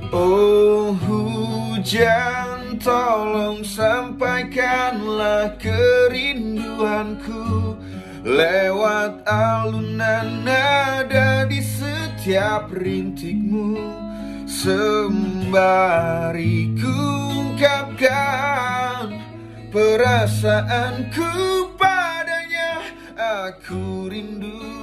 Oh hujan, tolong sampaikanlah kerinduanku lewat alunan nada di setiap rintikmu, sembari ku ungkapkan perasaanku padanya. Aku rindu